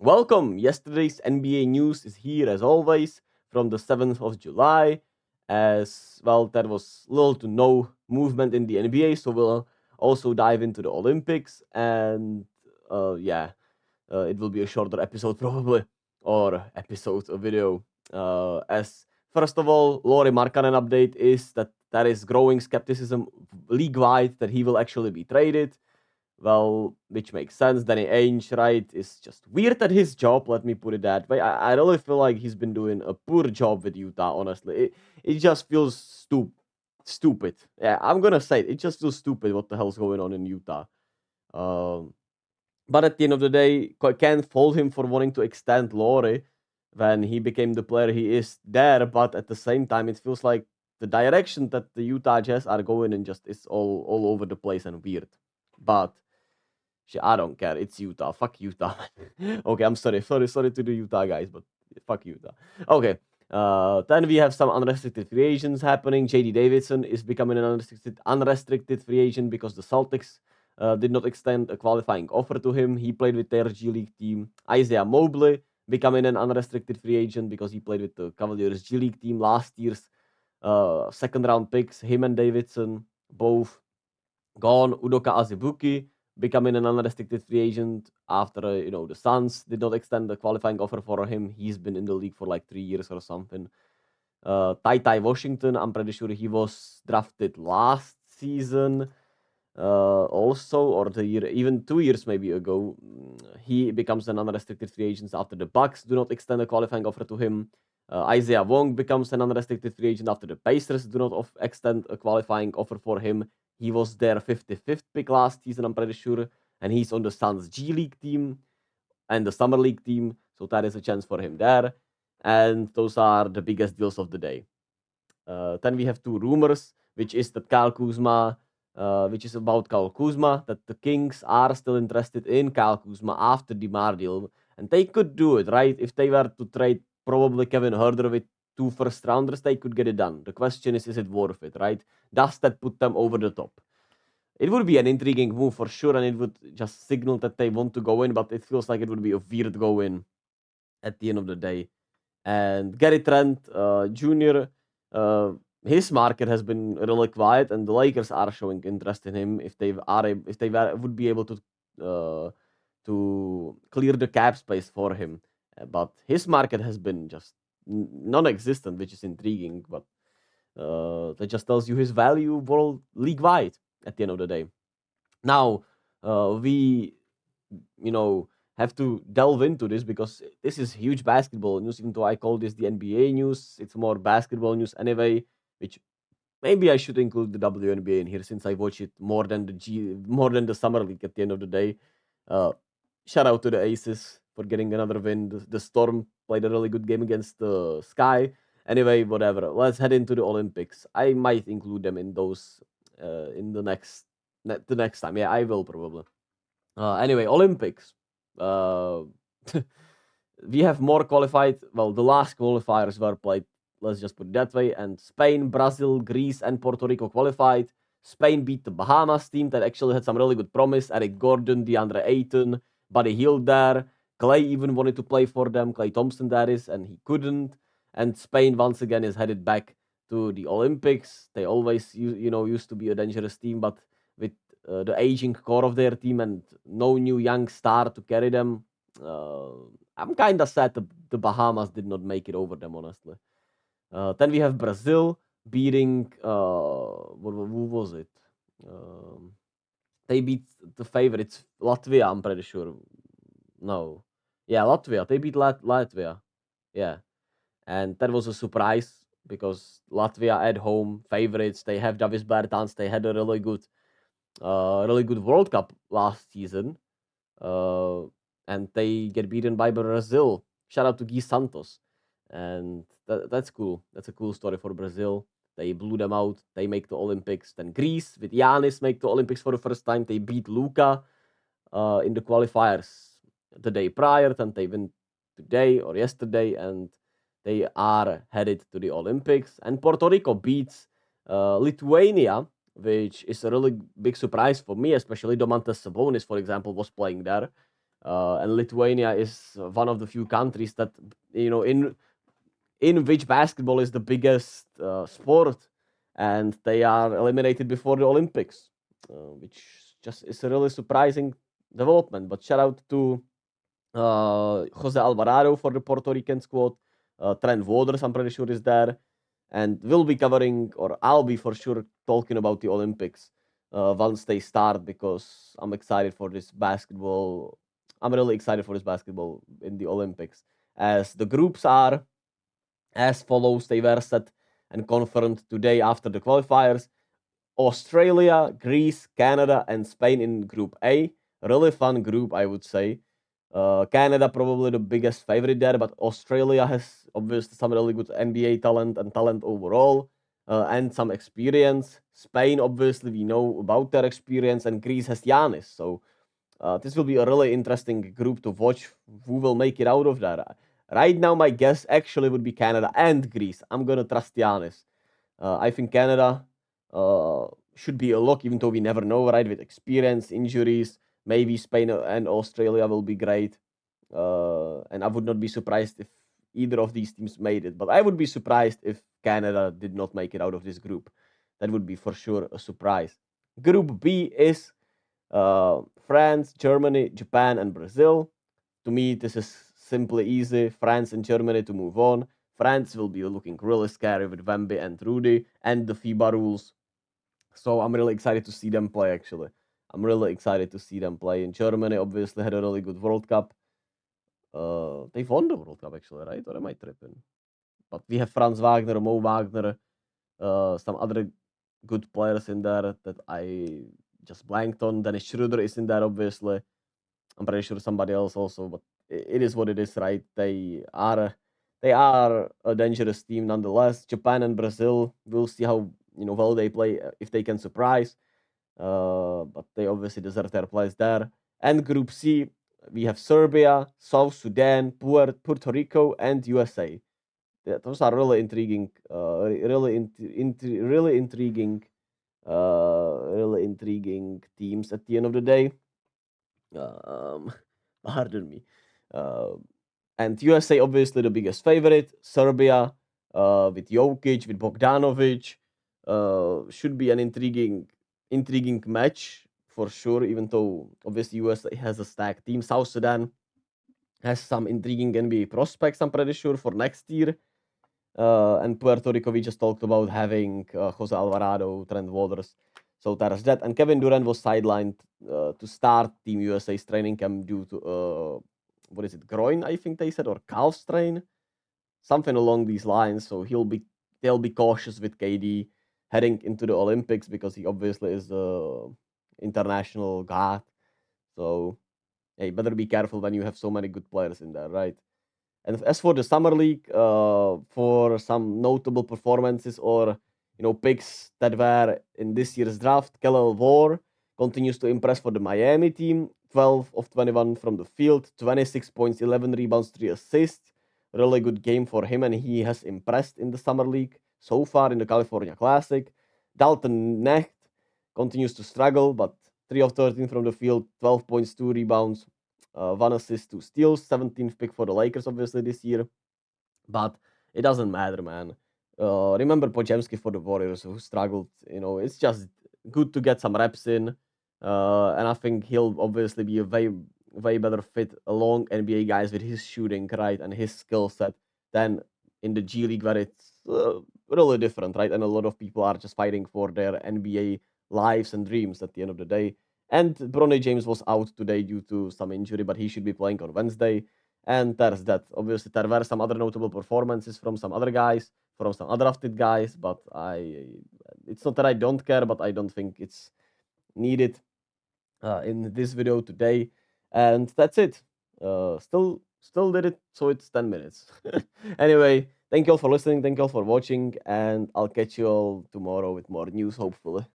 Welcome. Yesterday's NBA news is here as always from the 7th of July. As well, there was little to no movement in the NBA, so we'll also dive into the Olympics. And it will be a shorter episode probably, or episode, a video. As first of all, Lauri Markkanen update is that there is growing skepticism league-wide that he will actually be traded. Well, which makes sense. Danny Ainge, right, is just weird at his job. Let me put it that way. I really feel like he's been doing a poor job with Utah. Honestly, it just feels stupid. Yeah, I'm gonna say it just feels stupid. What the hell's going on in Utah? Um, but at the end of the day, can't fault him for wanting to extend Laurie when he became the player he is there. But at the same time, it feels like the direction that the Utah Jazz are going in just is all over the place and weird. But I don't care. It's Utah. Fuck Utah. Okay, I'm sorry to the Utah guys, but fuck Utah. Okay. Then we have some unrestricted free agents happening. JD Davidson is becoming an unrestricted free agent because the Celtics did not extend a qualifying offer to him. He played with their G League team. Isaiah Mobley becoming an unrestricted free agent because he played with the Cavaliers G League team last year's second round picks. Him and Davidson both gone. Udoka Azubuike becoming an unrestricted free agent after the Suns did not extend the qualifying offer for him. He's been in the league for like 3 years or something. Ty Washington, I'm pretty sure he was drafted last season also, or the year, even 2 years maybe ago. He becomes an unrestricted free agent after the Bucks do not extend a qualifying offer to him. Isaiah Wong becomes an unrestricted free agent after the Pacers do not extend a qualifying offer for him. He was their 55th pick last season, I'm pretty sure, and he's on the Suns G League team and the Summer League team, so that is a chance for him there. And those are the biggest deals of the day. Then we have two rumors, which is that which is about Kyle Kuzma, that the Kings are still interested in Kyle Kuzma after the DeMar deal, and they could do it, right? If they were to trade probably Kevin Huerter with 2 first rounders, they could get it done. The question is it worth it, right? Does that put them over the top? It would be an intriguing move for sure, and it would just signal that they want to go in, but it feels like it would be a weird go in at the end of the day. And Gary Trent Jr., his market has been really quiet, and the Lakers are showing interest in him if would be able uh, to clear the cap space for him. But his market has been just non-existent, which is intriguing. But that just tells you his value world league wide at the end of the day. Now we have to delve into this because this is huge basketball news. Even though I call this the NBA news, it's more basketball news anyway. Which maybe I should include the WNBA in here since I watch it more than more than the summer league. At the end of the day, shout out to the Aces for getting another win. The Storm played a really good game against the Sky. Anyway, whatever. Let's head into the Olympics. I might include them in those in the next time. Yeah, I will probably. Anyway, Olympics. Uh, we have more qualified. Well, the last qualifiers were played. Let's just put it that way. And Spain, Brazil, Greece, and Puerto Rico qualified. Spain beat the Bahamas team that actually had some really good promise. Eric Gordon, DeAndre Ayton, Buddy Hield there. Clay even wanted to play for them. Clay Thompson, that is, and he couldn't. And Spain once again is headed back to the Olympics. They always, used to be a dangerous team, but with the aging core of their team and no new young star to carry them, I'm kind of sad the Bahamas did not make it over them, honestly. Then we have Brazil beating, who was it? They beat the favorites, Latvia, I'm pretty sure. No. Yeah, Latvia. They beat Latvia. Yeah. And that was a surprise because Latvia at home, favorites. They have Davis Bertans. They had a really good World Cup last season. And they get beaten by Brazil. Shout out to Gui Santos. And that's cool. That's a cool story for Brazil. They blew them out. They make the Olympics. Then Greece with Giannis make the Olympics for the first time. They beat Luka in the qualifiers the day prior. Then they win today or yesterday. And they are headed to the Olympics. And Puerto Rico beats Lithuania, which is a really big surprise for me, especially Domantas Sabonis, for example, was playing there. And Lithuania is one of the few countries that, in which basketball is the biggest sport, and they are eliminated before the Olympics, which just is a really surprising development. But shout out to Jose Alvarado for the Puerto Rican squad. Trent Waters, I'm pretty sure, is there. And we'll be covering, or I'll be for sure talking about the Olympics once they start, because I'm excited for this basketball. I'm really excited for this basketball in the Olympics, as the groups are as follows. They were set and confirmed today after the qualifiers. Australia, Greece, Canada, and Spain in Group A. Really fun group, I would say. Canada probably the biggest favorite there, but Australia has obviously some really good NBA talent and talent overall, and some experience. Spain, obviously, we know about their experience, and Greece has Giannis. So this will be a really interesting group to watch. Who will make it out of there? Right now, my guess actually would be Canada and Greece. I'm gonna trust Giannis. I think Canada should be a lock, even though we never know, right? With experience, injuries, maybe Spain and Australia will be great. And I would not be surprised if either of these teams made it. But I would be surprised if Canada did not make it out of this group. That would be for sure a surprise. Group B is France, Germany, Japan, and Brazil. To me, this is simply easy. France and Germany to move on. France will be looking really scary with Wemby and Rudy and the FIBA rules. So I'm really excited to see them play, actually. I'm really excited to see them play. In Germany, obviously, had a really good World Cup. They've won the World Cup, actually, right? Or am I tripping? But we have Franz Wagner, Mo Wagner, some other good players in there that I just blanked on. Dennis Schroeder is in there, obviously. I'm pretty sure somebody else also, but it is what it is, right? They are a dangerous team nonetheless. Japan and Brazil, we'll see how well they play, if they can surprise. But they obviously deserve their place there. And Group C, we have Serbia, South Sudan, Puerto Rico, and USA. Those are really intriguing, really intriguing teams at the end of the day. Um, pardon me. Uh, and USA obviously the biggest favorite. Serbia with Jokic, with Bogdanovic, should be an intriguing match for sure. Even though obviously USA has a stacked team, South Sudan has some intriguing NBA prospects. I'm pretty sure for next year. And Puerto Rico, we just talked about having Jose Alvarado, Trent Waters. So there's that. And Kevin Durant was sidelined to start Team USA's training camp due to, what is it, groin, I think they said, or calf strain, something along these lines. So they'll be cautious with KD heading into the Olympics, because he obviously is a international god. So, hey, better be careful when you have so many good players in there, right? And as for the summer league, for some notable performances or picks that were in this year's draft, Kellel War continues to impress for the Miami team. 12 of 21 from the field, 26 points, 11 rebounds, 3 assists. Really good game for him, and he has impressed in the summer league so far in the California Classic. Dalton Knecht continues to struggle, but 3 of 13 from the field, 12 points, 2 rebounds, 1 assist, 2 steals, 17th pick for the Lakers, obviously, this year. But it doesn't matter, man. Remember Podziemski for the Warriors, who struggled. It's just good to get some reps in. And I think he'll obviously be a way better fit along NBA guys with his shooting, right, and his skill set than in the G League, where it's really different, right? And a lot of people are just fighting for their NBA lives and dreams at the end of the day. And Bronny James was out today due to some injury, but he should be playing on Wednesday. And there's that. Obviously, there were some other notable performances from some other guys, from some other drafted guys, but it's not that I don't care, but I don't think it's needed in this video today. And that's it. Still did it, so it's 10 minutes. Anyway, thank you all for listening, thank you all for watching, and I'll catch you all tomorrow with more news, hopefully.